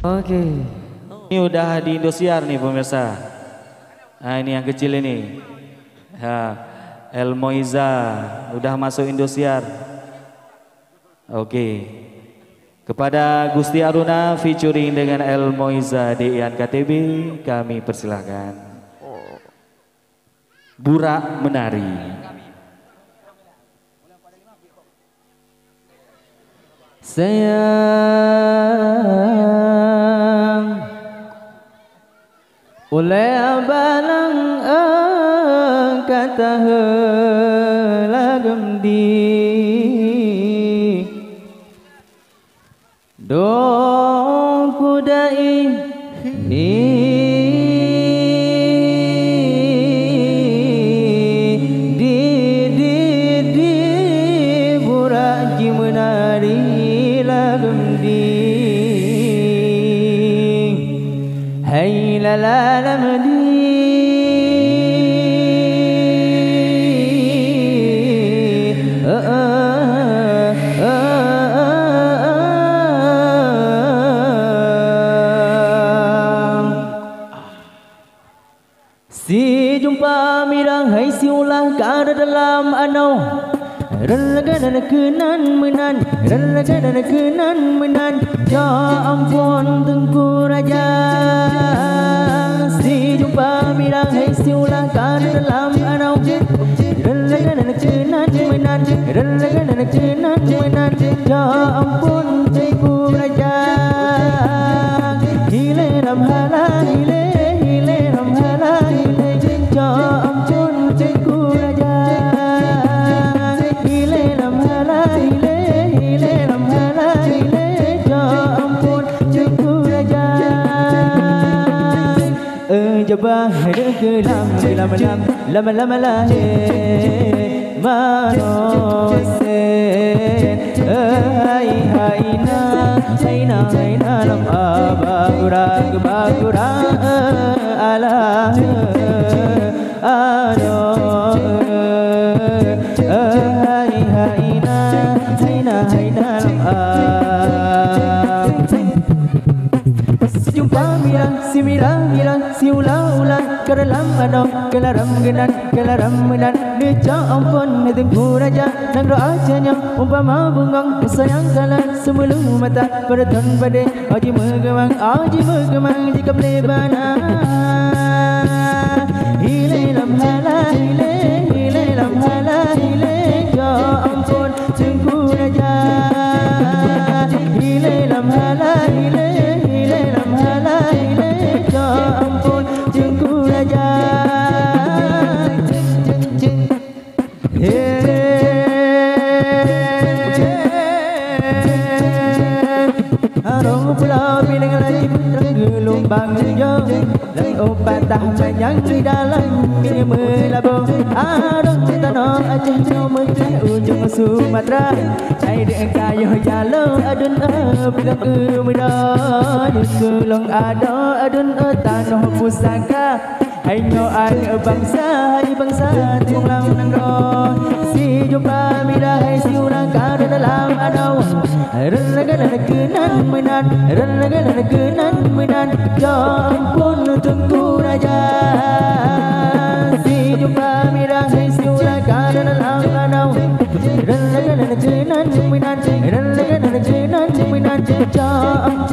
Oke. Ini udah di Indosiar nih pemirsa. Nah ini yang kecil ini. Ya, El Moiza udah masuk Indosiar. Oke. Kepada Gusti Aruna featuring dengan El Moiza di IANKTB kami persilahkan. Burak Menari. Sayang oleh balang kata lagam di dong kudai di burak menari Hai la la la madi Si jumpa mirang hai si ulah kada dalam anau Relaga dan kenan menan Relaga dan kenan menan Ya ampun Tengku Raja Si jumpa mirang hai si ulah kada dalam anau Relaga dan kenan menan Relaga dan kenan menan Ya ampun Tengku Raja Hile ram hala hile hile ram hala hile Ya ampun Tengku Raja Jabah lama lahir manosen haina lam bagura alah haina lam Jumpa mirang si ulah keralam anau kelaram menan Neca ampun Tengku Raja nang doa janya umpama bungang sayang kalah sebelum mata pada tahun pada aji megemang jika melebana hile lam hala hile lam hala hile ya ampun Tengku Raja hile lam hala hile lam hala hile ya ampun Tengku Raja Arung pulau bilang lagi putrang gelombang hijau Dan obat tahanan yang di dalam ini melabur Arung tanah Aceh nomekan ujung Sumatera Cai dengan kayu jalo adun bilang ke medan Kulong ada adun tanah pusaka Hanyo an bangsa Tiong lam nang roh Si jumpa mirah hai si urang kada dalam anau Relaga dan kenan menan Ya ampun Tengku Raja Si jumpa mirah hai si urang kada dalam anau Relaga dan kenan menan Ya ampun